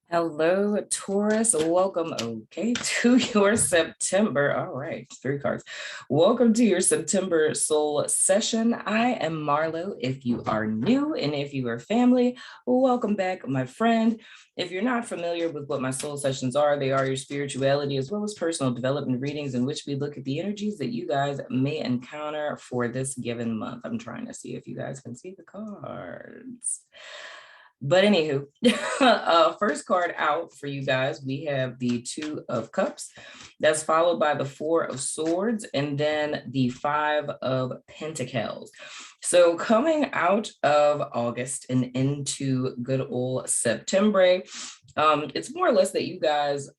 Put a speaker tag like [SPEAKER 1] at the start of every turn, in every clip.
[SPEAKER 1] Hello, Taurus. Welcome, to your September. All right, 3 cards. Welcome to your September soul session. I am Marlo. If you are new and if you are family, welcome back, my friend. If you're not familiar with what my soul sessions are, they are your spirituality as well as personal development readings in which we look at the energies that you guys may encounter for this given month. I'm trying to see if you guys can see the cards. But anywho, first card out for you guys, we have the Two of Cups. That's followed by the Four of Swords and then the Five of Pentacles. So coming out of August and into good old September, it's more or less that you guys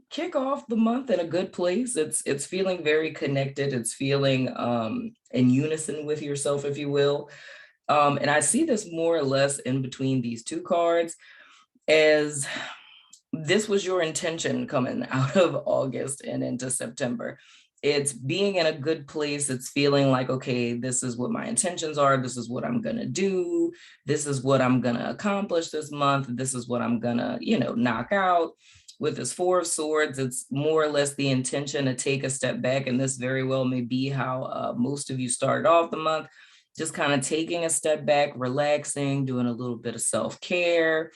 [SPEAKER 1] kick off the month in a good place. It's feeling very connected. It's feeling in unison with yourself, if you will. And I see this more or less in between these two cards as this was your intention coming out of August and into September. It's being in a good place. It's feeling like, okay, this is what my intentions are. This is what I'm going to do. This is what I'm going to accomplish this month. This is what I'm going to, knock out. With this Four of Swords, it's more or less the intention to take a step back. And this very well may be how most of you started off the month. Just kind of taking a step back, relaxing, doing a little bit of self-care,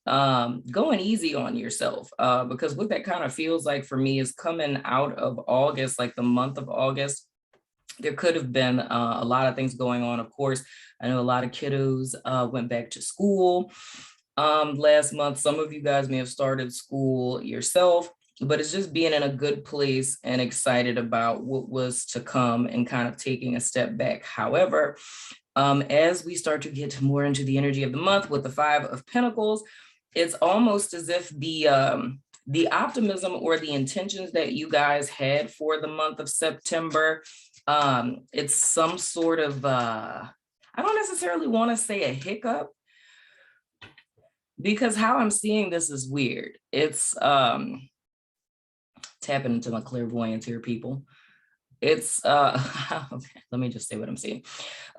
[SPEAKER 1] going easy on yourself. Because what that kind of feels like for me is coming out of August, like the month of August, there could have been a lot of things going on. Of course, I know a lot of kiddos went back to school last month. Some of you guys may have started school yourself. But it's just being in a good place and excited about what was to come and kind of taking a step back. However, as we start to get more into the energy of the month with the Five of Pentacles, it's almost as if the optimism or the intentions that you guys had for the month of September, it's some sort of, I don't necessarily want to say a hiccup, because how I'm seeing this is weird. It's, tapping into my clairvoyance here, people. It's okay, let me just say what I'm seeing.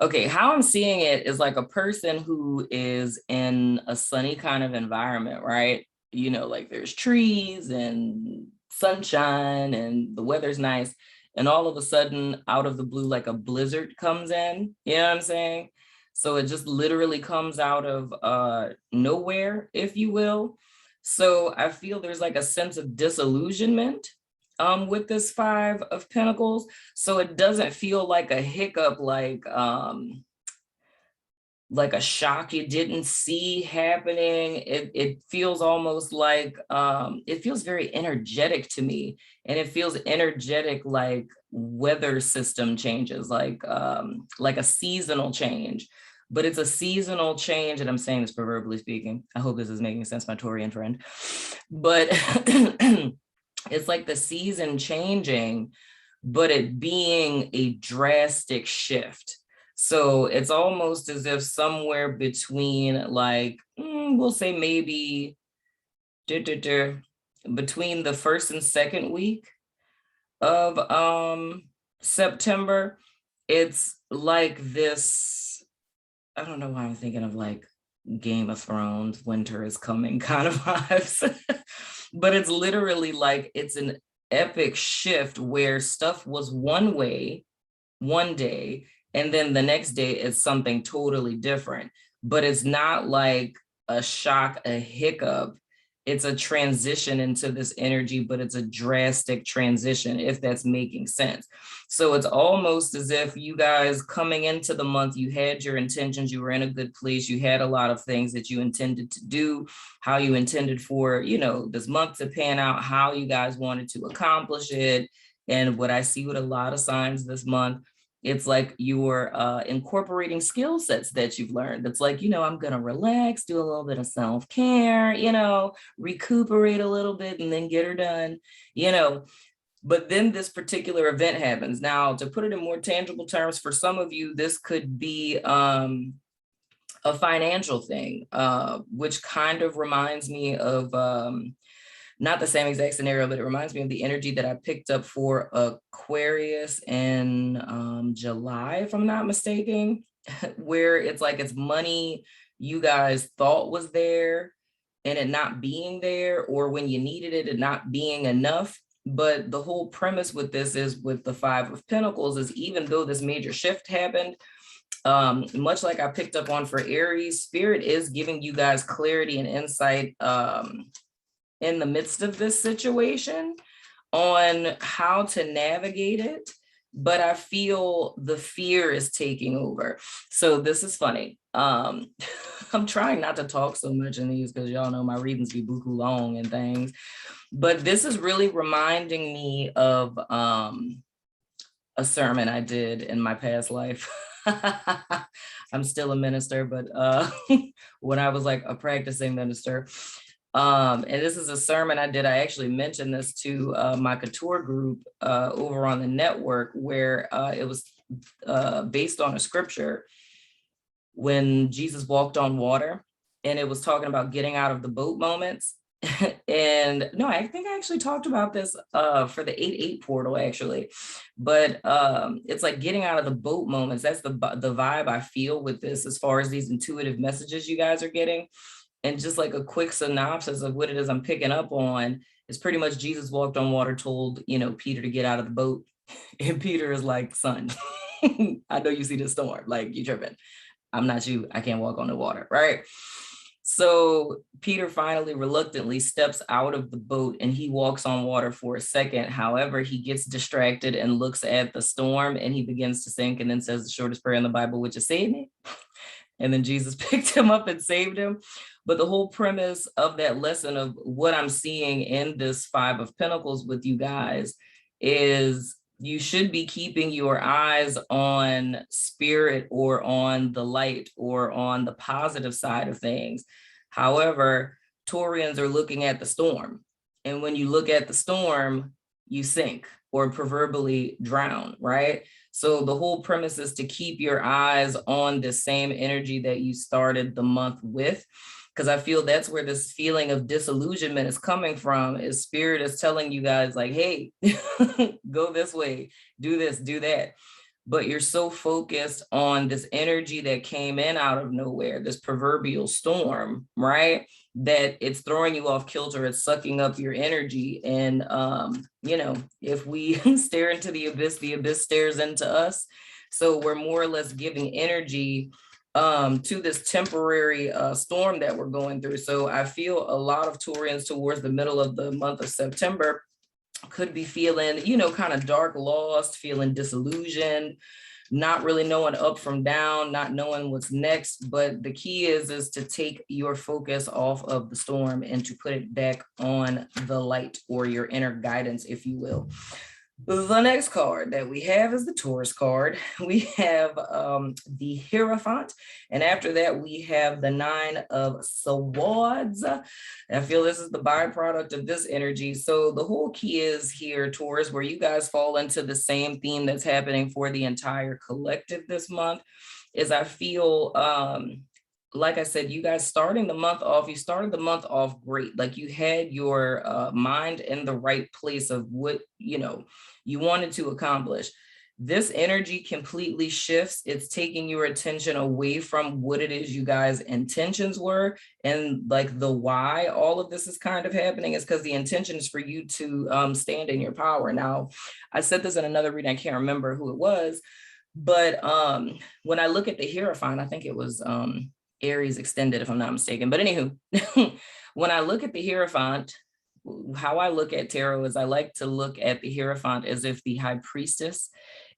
[SPEAKER 1] Okay, how I'm seeing it is like a person who is in a sunny kind of environment, right? Like there's trees and sunshine and the weather's nice, and all of a sudden out of the blue, like a blizzard comes in. You know what I'm saying? So it just literally comes out of nowhere, if you will. So I feel there's like a sense of disillusionment with this Five of Pentacles. So it doesn't feel like a hiccup, like a shock you didn't see happening. It feels almost like, it feels very energetic to me. And it feels energetic like weather system changes, like a seasonal change. But it's a seasonal change, and I'm saying this proverbially speaking. I hope this is making sense, my Taurian friend. But it's like the season changing, but it being a drastic shift. So it's almost as if somewhere between, like, we'll say maybe between the first and second week of September, it's like this, I don't know why I'm thinking of like Game of Thrones, winter is coming kind of vibes. But it's literally like it's an epic shift where stuff was one way one day, and then the next day it's something totally different. But it's not like a shock, a hiccup. It's a transition into this energy, but it's a drastic transition, if that's making sense. So it's almost as if you guys coming into the month, you had your intentions, you were in a good place, you had a lot of things that you intended to do, how you intended for, this month to pan out, how you guys wanted to accomplish it. And what I see with a lot of signs this month, it's like you're incorporating skill sets that you've learned. It's like, I'm going to relax, do a little bit of self-care, recuperate a little bit and then get her done, But then this particular event happens. Now, to put it in more tangible terms, for some of you, this could be a financial thing, which kind of reminds me of not the same exact scenario, but it reminds me of the energy that I picked up for Aquarius in July, if I'm not mistaken, where it's like it's money you guys thought was there, and it not being there, or when you needed it, it not being enough. But the whole premise with this is with the Five of Pentacles is, even though this major shift happened, much like I picked up on for Aries, Spirit is giving you guys clarity and insight in the midst of this situation on how to navigate it. But I feel the fear is taking over. So this is funny. I'm trying not to talk so much in these because y'all know my readings be buku long and things. But this is really reminding me of a sermon I did in my past life. I'm still a minister, but when I was like a practicing minister. And this is a sermon I did. I actually mentioned this to my couture group over on the network, where it was based on a scripture when Jesus walked on water, and it was talking about getting out of the boat moments. And no, I think I actually talked about this for the 8/8 portal actually, but it's like getting out of the boat moments. That's the vibe I feel with this, as far as these intuitive messages you guys are getting. And just like a quick synopsis of what it is I'm picking up on is pretty much Jesus walked on water, told, Peter to get out of the boat. And Peter is like, son, I know you see the storm, like you tripping. I'm not you. I can't walk on the water, right? So Peter finally reluctantly steps out of the boat and he walks on water for a second. However, he gets distracted and looks at the storm and he begins to sink, and then says the shortest prayer in the Bible, which is save me. And then Jesus picked him up and saved him. But the whole premise of that lesson of what I'm seeing in this Five of Pentacles with you guys is you should be keeping your eyes on spirit or on the light or on the positive side of things. However, Taurians are looking at the storm. And when you look at the storm, you sink or proverbially drown, right? So the whole premise is to keep your eyes on the same energy that you started the month with, because I feel that's where this feeling of disillusionment is coming from, is spirit is telling you guys like, hey, go this way, do this, do that. But you're so focused on this energy that came in out of nowhere, this proverbial storm, right? That it's throwing you off kilter, it's sucking up your energy. And, if we stare into the abyss stares into us. So we're more or less giving energy to this temporary storm that we're going through. So I feel a lot of Taurians towards the middle of the month of September could be feeling, kind of dark, lost, feeling disillusioned, not really knowing up from down, not knowing what's next. But the key is to take your focus off of the storm and to put it back on the light, or your inner guidance, if you will. The next card that we have is the Taurus card. We have the Hierophant, and after that we have the Nine of Swords. I feel this is the byproduct of this energy. So the whole key is here, Taurus, where you guys fall into the same theme that's happening for the entire collective this month, is I feel like I said, you guys starting the month off, you started the month off great. Like you had your mind in the right place of what, you wanted to accomplish. This energy completely shifts. It's taking your attention away from what it is you guys' intentions were, and like the why all of this is kind of happening is because the intention is for you to stand in your power. Now, I said this in another reading, I can't remember who it was, but when I look at the Hierophant, I think it was Aries extended, if I'm not mistaken. But anywho, when I look at the Hierophant, how I look at tarot is I like to look at the Hierophant as if the high priestess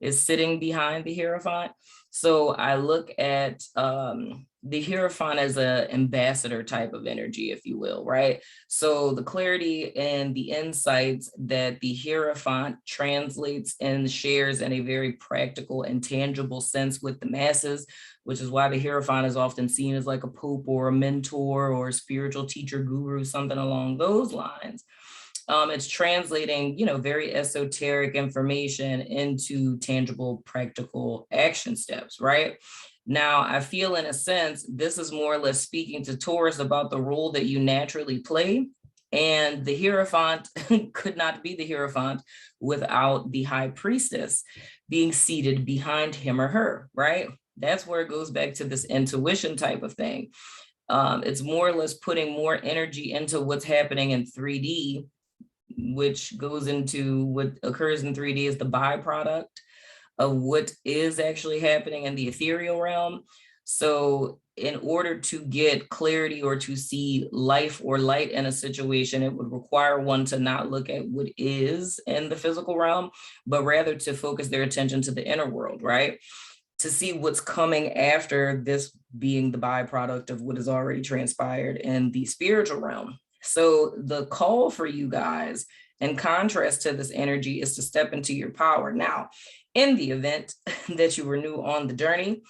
[SPEAKER 1] is sitting behind the Hierophant. So I look at the Hierophant as an ambassador type of energy, if you will, right? So the clarity and the insights that the Hierophant translates and shares in a very practical and tangible sense with the masses, which is why the Hierophant is often seen as like a pope or a mentor or a spiritual teacher, guru, something along those lines. It's translating, very esoteric information into tangible, practical action steps, right? Now, I feel in a sense, this is more or less speaking to Taurus about the role that you naturally play. And the Hierophant could not be the Hierophant without the high priestess being seated behind him or her, right? That's where it goes back to this intuition type of thing. It's more or less putting more energy into what's happening in 3D, which goes into what occurs in 3D is the byproduct of what is actually happening in the ethereal realm. So in order to get clarity or to see life or light in a situation, it would require one to not look at what is in the physical realm, but rather to focus their attention to the inner world, right? To see what's coming after this being the byproduct of what has already transpired in the spiritual realm. So the call for you guys, in contrast to this energy, is to step into your power. Now, in the event that you were new on the journey,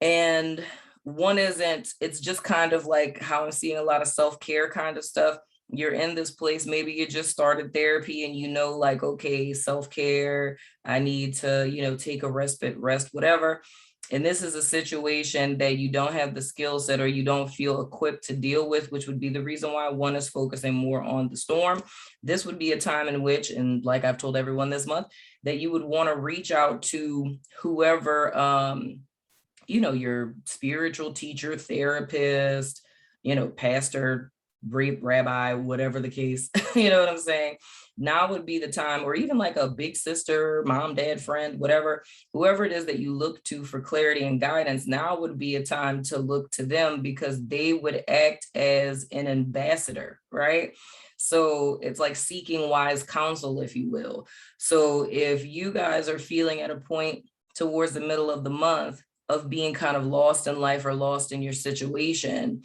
[SPEAKER 1] and one isn't, it's just kind of like how I'm seeing a lot of self-care kind of stuff. You're in this place, maybe you just started therapy and you know, like, okay, self-care, I need to, you know, take a respite, rest, whatever. And this is a situation that you don't have the skill set or you don't feel equipped to deal with, which would be the reason why one is focusing more on the storm. This would be a time in which, and like I've told everyone this month, that you would want to reach out to whoever, you know, your spiritual teacher, therapist, you know, pastor, rabbi, whatever the case, you know what I'm saying? Now would be the time, or even like a big sister, mom, dad, friend, whatever, whoever it is that you look to for clarity and guidance, now would be a time to look to them because they would act as an ambassador, right? So it's like seeking wise counsel, if you will. So if you guys are feeling at a point towards the middle of the month of being kind of lost in life or lost in your situation,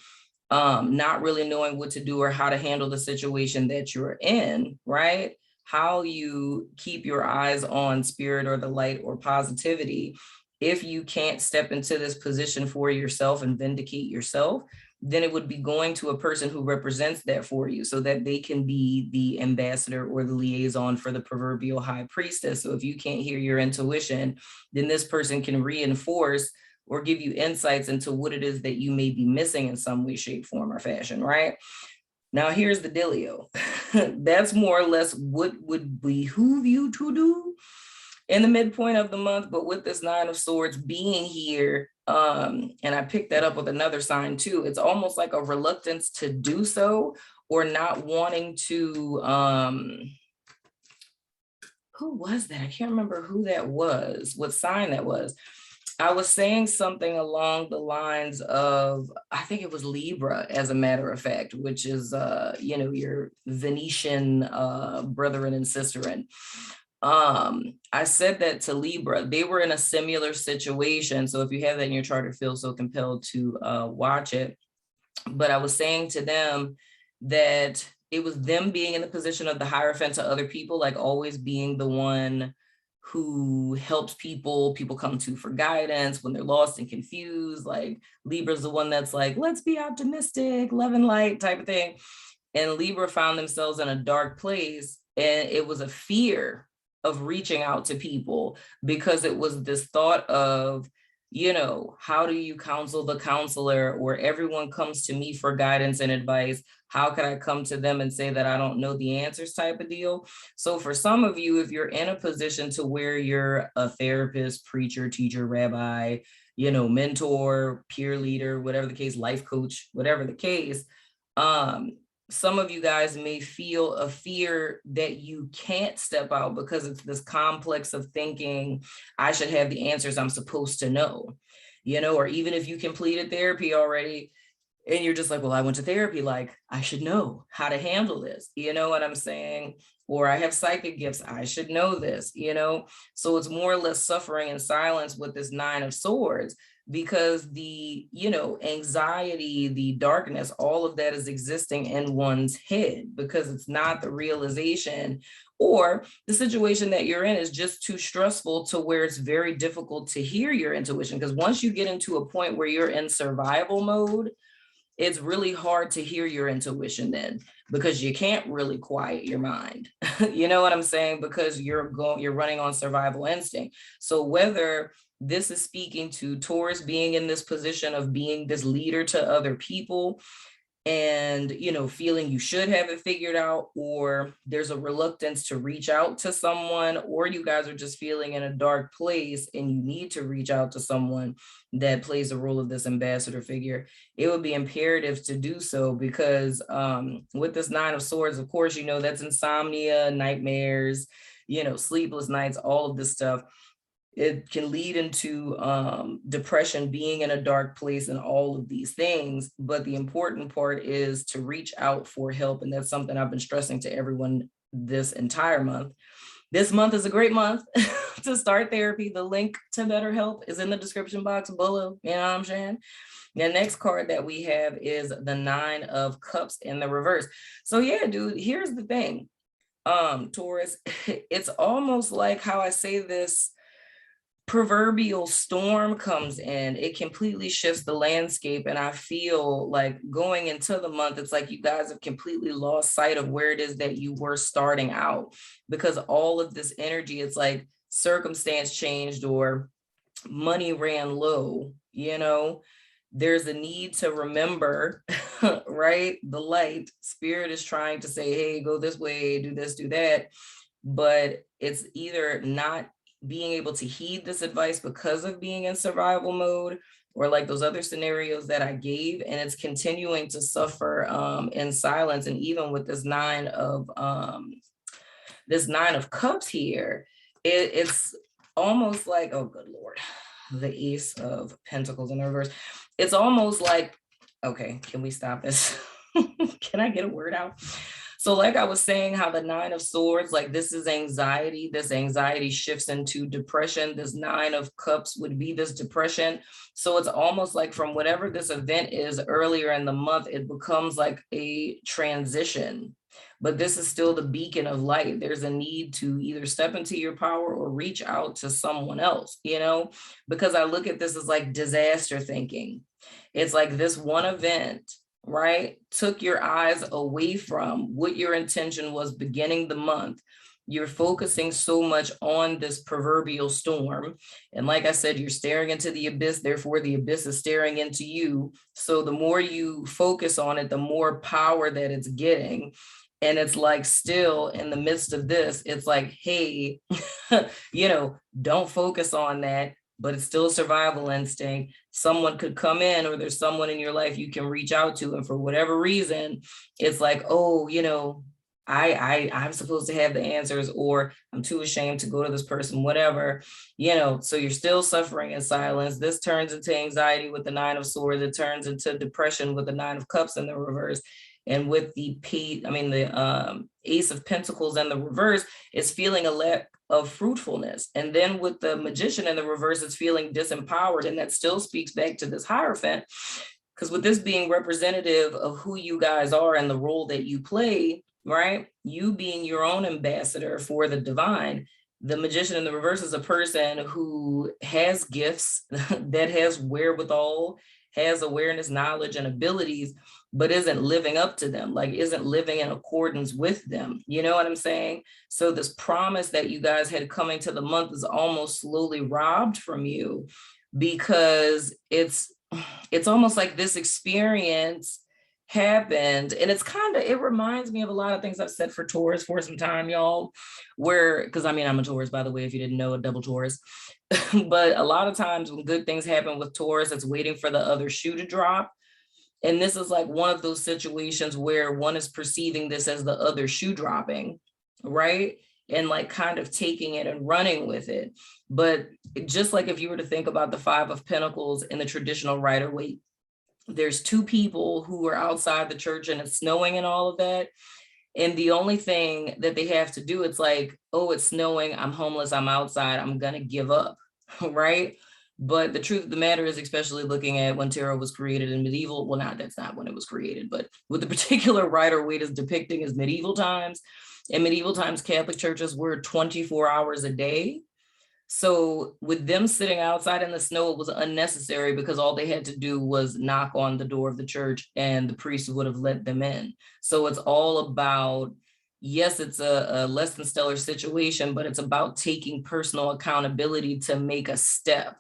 [SPEAKER 1] not really knowing what to do or how to handle the situation that you're in, right? How you keep your eyes on spirit or the light or positivity. If you can't step into this position for yourself and vindicate yourself, then it would be going to a person who represents that for you so that they can be the ambassador or the liaison for the proverbial high priestess. So if you can't hear your intuition, then this person can reinforce or give you insights into what it is that you may be missing in some way, shape, form, or fashion, right? Now, here's the dealio. That's more or less what would behoove you to do in the midpoint of the month, but with this 9 of Swords being here, and I picked that up with another sign too, it's almost like a reluctance to do so or not wanting to, who was that? I can't remember who that was, what sign that was. I was saying something along the lines of, I think it was Libra, as a matter of fact, which is, you know, your Venetian brethren and sisterin. I said that to Libra. They were in a similar situation. So if you have that in your chart, feel so compelled to watch it. But I was saying to them that it was them being in the position of the Hierophant to other people, like always being the one who helps people come to for guidance when they're lost and confused. Like Libra's the one that's like, let's be optimistic, love and light type of thing. And Libra found themselves in a dark place. And it was a fear of reaching out to people because it was this thought of, you know, how do you counsel the counselor, or everyone comes to me for guidance and advice. How can I come to them and say that I don't know the answers type of deal? So for some of you, if you're in a position to where you're a therapist, preacher, teacher, rabbi, you know, mentor, peer leader, whatever the case, life coach, whatever the case, some of you guys may feel a fear that you can't step out because it's this complex of thinking, I should have the answers I'm supposed to know, you know, or even if you completed therapy already and you're just like, well, I went to therapy, like I should know how to handle this, you know what I'm saying? Or I have psychic gifts, I should know this, you know? So it's more or less suffering in silence with this 9 of Swords, because the, you know, anxiety, the darkness, all of that is existing in one's head because it's not the realization, or the situation that you're in is just too stressful to where it's very difficult to hear your intuition. Because once you get into a point where you're in survival mode, it's really hard to hear your intuition then, because you can't really quiet your mind. You know what I'm saying? Because you're running on survival instinct. So whether this is speaking to Taurus being in this position of being this leader to other people, and, feeling you should have it figured out, or there's a reluctance to reach out to someone, or you guys are just feeling in a dark place and you need to reach out to someone that plays the role of this ambassador figure, it would be imperative to do so, because with this 9 of Swords, of course, that's insomnia, nightmares, sleepless nights, all of this stuff. It can lead into depression, being in a dark place, and all of these things. But the important part is to reach out for help. And that's something I've been stressing to everyone this entire month. This month is a great month to start therapy. The link to BetterHelp is in the description box below. You know what I'm saying? The next card that we have is the 9 of Cups in the reverse. So yeah, dude, here's the thing. Taurus, it's almost like how I say this proverbial storm comes in, it completely shifts the landscape. And I feel like going into the month, it's like you guys have completely lost sight of where it is that you were starting out, because all of this energy, it's like circumstance changed or money ran low, there's a need to remember, right? The light spirit is trying to say, hey, go this way, do this, do that. But it's either not being able to heed this advice because of being in survival mode, or like those other scenarios that I gave, and it's continuing to suffer in silence. And even with this 9 of Cups here, it's almost like, oh good Lord, the Ace of Pentacles in reverse. It's almost like, okay, can we stop this? Can I get a word out? So like I was saying, how the 9 of Swords, like this is anxiety. This anxiety shifts into depression. This 9 of Cups would be this depression. So it's almost like from whatever this event is earlier in the month, it becomes like a transition. But this is still the beacon of light. There's a need to either step into your power or reach out to someone else, because I look at this as like disaster thinking. It's like this one event, right, took your eyes away from what your intention was beginning the month. You're focusing so much on this proverbial storm. And like I said, you're staring into the abyss, therefore the abyss is staring into you. So the more you focus on it, the more power that it's getting. And it's like still in the midst of this, it's like, hey, don't focus on that. But it's still survival instinct. Someone could come in, or there's someone in your life you can reach out to. And for whatever reason, it's like, oh, I'm supposed to have the answers, or I'm too ashamed to go to this person, whatever, so you're still suffering in silence. This turns into anxiety with the 9 of Swords. It turns into depression with the 9 of Cups in the reverse. And with the Ace of Pentacles in the reverse, it's feeling a lack of fruitfulness. And then with the Magician in the reverse, it's feeling disempowered. And that still speaks back to this Hierophant, because with this being representative of who you guys are and the role that you play, right? You being your own ambassador for the divine. The Magician in the reverse is a person who has gifts, that has wherewithal, has awareness, knowledge, and abilities, but isn't living up to them, like isn't living in accordance with them. You know what I'm saying? So this promise that you guys had coming to the month is almost slowly robbed from you, because it's almost like this experience happened. And it reminds me of a lot of things I've said for Taurus for some time, y'all, because I'm a Taurus, by the way, if you didn't know, a double Taurus. But a lot of times when good things happen with Taurus, it's waiting for the other shoe to drop. And this is like one of those situations where one is perceiving this as the other shoe dropping, right? And like kind of taking it and running with it. But just like if you were to think about the 5 of Pentacles in the traditional Rider-Waite, there's 2 people who are outside the church and it's snowing and all of that. And the only thing that they have to do, it's like, oh, it's snowing, I'm homeless, I'm outside, I'm gonna give up, right? But the truth of the matter is, especially looking at when tarot was created in medieval, well, that's not when it was created, but what the particular Rider-Waite is depicting is medieval times. In medieval times, Catholic churches were 24 hours a day. So with them sitting outside in the snow, it was unnecessary, because all they had to do was knock on the door of the church and the priest would have let them in. So it's all about, yes, it's a less than stellar situation, but it's about taking personal accountability to make a step,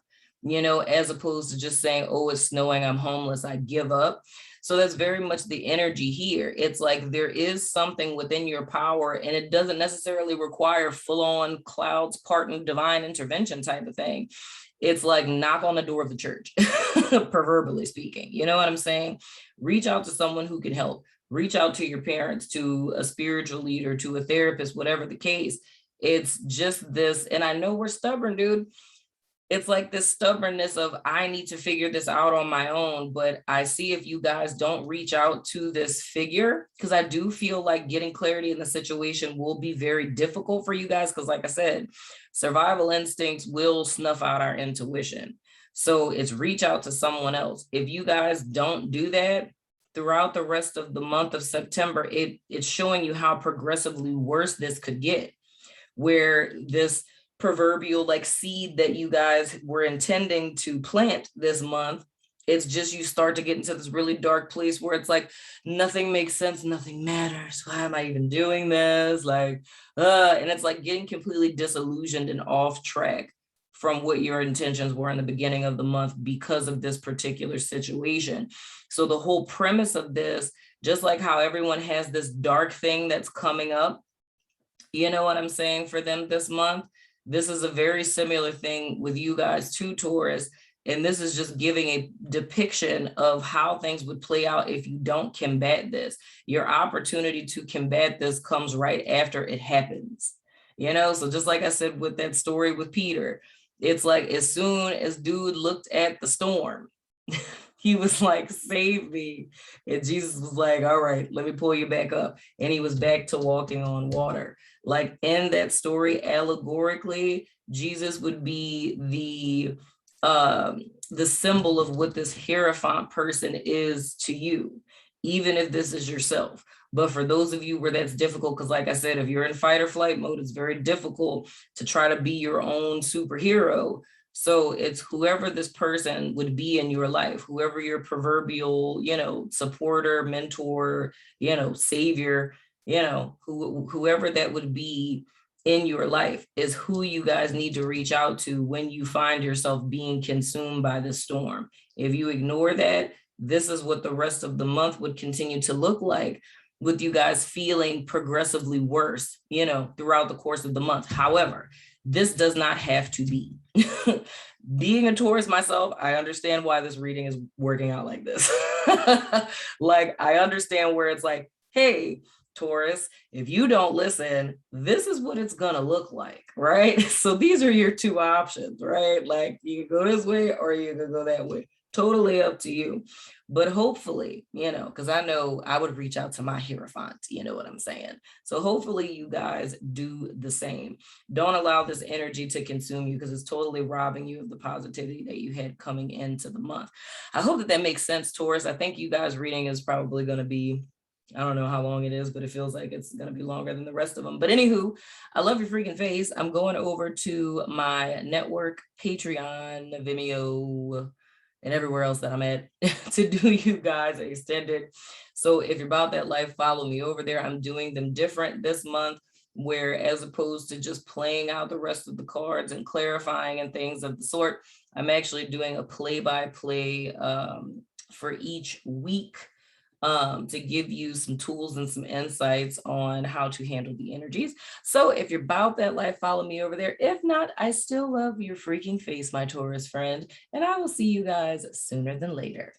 [SPEAKER 1] as opposed to just saying, oh, it's snowing, I'm homeless, I give up. So that's very much the energy here. It's like there is something within your power, and it doesn't necessarily require full-on clouds parting divine intervention type of thing. It's like knock on the door of the church, proverbially speaking. You know what I'm saying? Reach out to someone who can help. Reach out to your parents, to a spiritual leader, to a therapist, whatever the case. It's just this, and I know we're stubborn, dude. It's like this stubbornness of, I need to figure this out on my own. But I see if you guys don't reach out to this figure, because I do feel like getting clarity in the situation will be very difficult for you guys. Because like I said, survival instincts will snuff out our intuition. So it's reach out to someone else. If you guys don't do that throughout the rest of the month of September, it's showing you how progressively worse this could get, where this proverbial like seed that you guys were intending to plant this month, it's just you start to get into this really dark place where it's like nothing makes sense, nothing matters, why am I even doing this, like and it's like getting completely disillusioned and off track from what your intentions were in the beginning of the month because of this particular situation. So the whole premise of this, just like how everyone has this dark thing that's coming up, you know what I'm saying, for them this month, this is a very similar thing with you guys too, Taurus. And this is just giving a depiction of how things would play out if you don't combat this. Your opportunity to combat this comes right after it happens. You know, so just like I said with that story with Peter, it's like as soon as dude looked at the storm, he was like, save me. And Jesus was like, all right, let me pull you back up. And he was back to walking on water. Like in that story, allegorically, Jesus would be the symbol of what this Hierophant person is to you, even if this is yourself. But for those of you where that's difficult, because like I said, if you're in fight or flight mode, it's very difficult to try to be your own superhero. So it's whoever this person would be in your life, whoever your proverbial, you know, supporter, mentor, you know, savior, you know, whoever that would be in your life is who you guys need to reach out to when you find yourself being consumed by the storm. If you ignore that, this is what the rest of the month would continue to look like, with you guys feeling progressively worse, you know, throughout the course of the month. However, this does not have to be. Being a Taurus myself, I understand why this reading is working out like this. Like, I understand where it's like, hey, Taurus, if you don't listen, this is what it's gonna look like, right? So these are your two options, right? Like you can go this way or you can go that way. Totally up to you. But hopefully, you know, because I know I would reach out to my Hierophant, you know what I'm saying? So hopefully you guys do the same. Don't allow this energy to consume you because it's totally robbing you of the positivity that you had coming into the month. I hope that makes sense, Taurus. I think you guys' reading is probably going to be, I don't know how long it is, but it feels like it's going to be longer than the rest of them. But anywho, I love your freaking face. I'm going over to my network, Patreon, Vimeo, and everywhere else that I'm at to do you guys extended. So if you're about that life, follow me over there. I'm doing them different this month, where as opposed to just playing out the rest of the cards and clarifying and things of the sort, I'm actually doing a play-by-play for each week to give you some tools and some insights on how to handle the energies. So if you're about that life, follow me over there. If not, I still love your freaking face, my Taurus friend, and I will see you guys sooner than later.